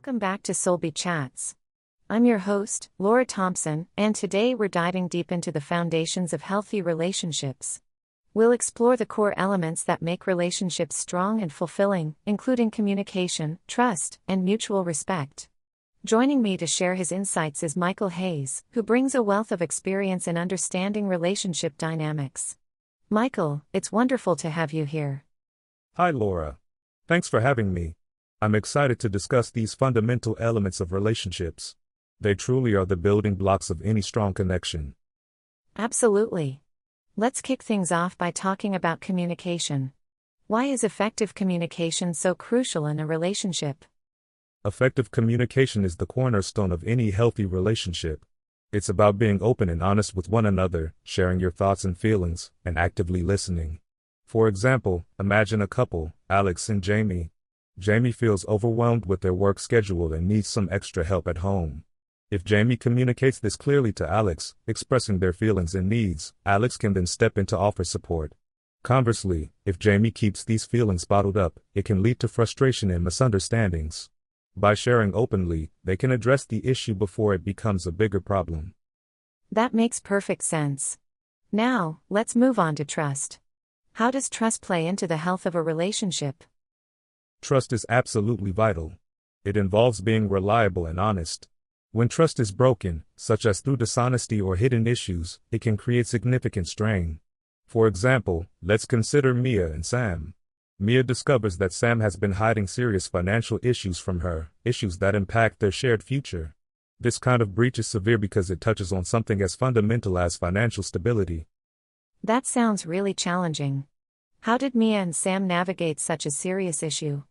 Welcome back to Soulby Chats. I'm your host, Laura Thompson, and today we're diving deep into the foundations of healthy relationships. We'll explore the core elements that make relationships strong and fulfilling, including communication, trust, and mutual respect. Joining me to share his insights is Michael Hayes, who brings a wealth of experience in understanding relationship dynamics. Michael, it's wonderful to have you here. Hi Laura. Thanks for having me. I'm excited to discuss these fundamental elements of relationships. They truly are the building blocks of any strong connection. Absolutely. Let's kick things off by talking about communication. Why is effective communication so crucial in a relationship? Effective communication is the cornerstone of any healthy relationship. It's about being open and honest with one another, sharing your thoughts and feelings, and actively listening. For example, imagine a couple, Alex and Jamie. Jamie feels overwhelmed with their work schedule and needs some extra help at home. If Jamie communicates this clearly to Alex, expressing their feelings and needs, Alex can then step in to offer support. Conversely, if Jamie keeps these feelings bottled up, it can lead to frustration and misunderstandings. By sharing openly, they can address the issue before it becomes a bigger problem. That makes perfect sense. Now, let's move on to trust. How does trust play into the health of a relationship? Trust is absolutely vital. It involves being reliable and honest. When trust is broken, such as through dishonesty or hidden issues, it can create significant strain. For example, let's consider Mia and Sam. Mia discovers that Sam has been hiding serious financial issues from her, issues that impact their shared future. This kind of breach is severe because it touches on something as fundamental as financial stability. That sounds really challenging. How did Mia and Sam navigate such a serious issue?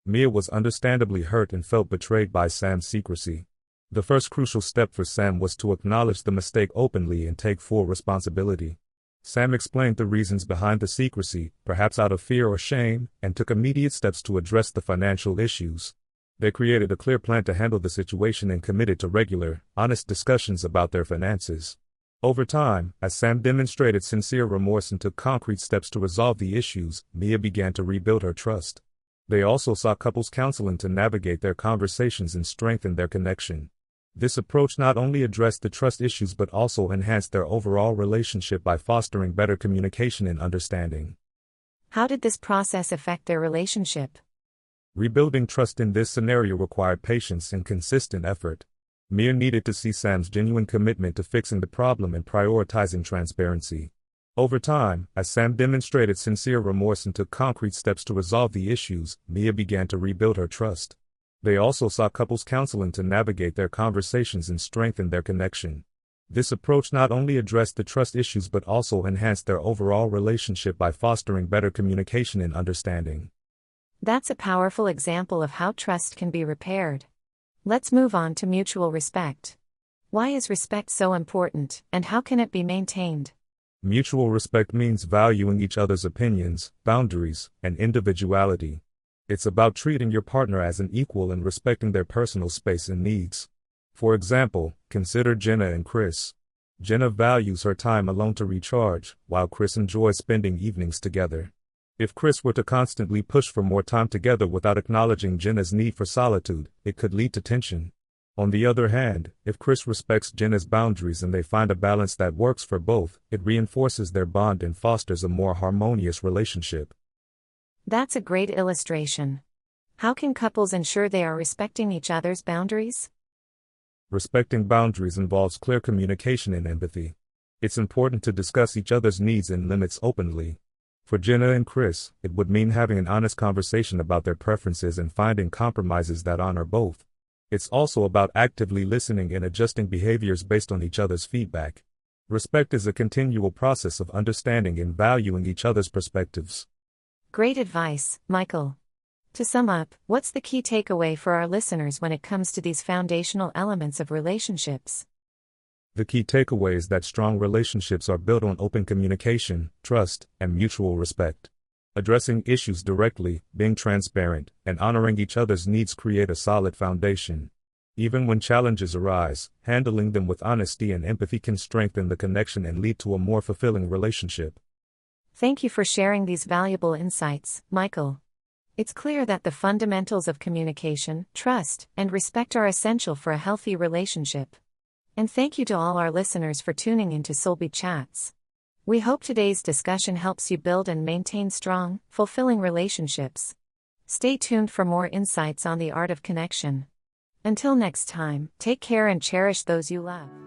Mia was understandably hurt and felt betrayed by Sam's secrecy. The first crucial step for Sam was to acknowledge the mistake openly and take full responsibility. Sam explained the reasons behind the secrecy, perhaps out of fear or shame, and took immediate steps to address the financial issues. They created a clear plan to handle the situation and committed to regular, honest discussions about their finances. Over time, as Sam demonstrated sincere remorse and took concrete steps to resolve the issues, Mia began to rebuild her trust. They also sought couples counseling to navigate their conversations and strengthen their connection. This approach not only addressed the trust issues but also enhanced their overall relationship by fostering better communication and understanding. How did this process affect their relationship? Rebuilding trust in this scenario required patience and consistent effort. Mia needed to see Sam's genuine commitment to fixing the problem and prioritizing transparency. Over time, as Sam demonstrated sincere remorse and took concrete steps to resolve the issues, Mia began to rebuild her trust. They also sought couples counseling to navigate their conversations and strengthen their connection. This approach not only addressed the trust issues but also enhanced their overall relationship by fostering better communication and understanding. That's a powerful example of how trust can be repaired. Let's move on to mutual respect. Why is respect so important, and how can it be maintained? Mutual respect means valuing each other's opinions, boundaries, and individuality. It's about treating your partner as an equal and respecting their personal space and needs. For example, consider Jenna and Chris. Jenna values her time alone to recharge, while Chris enjoys spending evenings together. If Chris were to constantly push for more time together without acknowledging Jenna's need for solitude, it could lead to tension. On the other hand, if Chris respects Jenna's boundaries and they find a balance that works for both, it reinforces their bond and fosters a more harmonious relationship. That's a great illustration. How can couples ensure they are respecting each other's boundaries? Respecting boundaries involves clear communication and empathy. It's important to discuss each other's needs and limits openly. For Jenna and Chris, it would mean having an honest conversation about their preferences and finding compromises that honor both. It's also about actively listening and adjusting behaviors based on each other's feedback. Respect is a continual process of understanding and valuing each other's perspectives. Great advice, Michael. To sum up, what's the key takeaway for our listeners when it comes to these foundational elements of relationships? The key takeaway is that strong relationships are built on open communication, trust, and mutual respect. Addressing issues directly, being transparent, and honoring each other's needs create a solid foundation. Even when challenges arise, handling them with honesty and empathy can strengthen the connection and lead to a more fulfilling relationship. Thank you for sharing these valuable insights, Michael. It's clear that the fundamentals of communication, trust, and respect are essential for a healthy relationship. And thank you to all our listeners for tuning into Soulby Chats. We hope today's discussion helps you build and maintain strong, fulfilling relationships. Stay tuned for more insights on the art of connection. Until next time, take care and cherish those you love.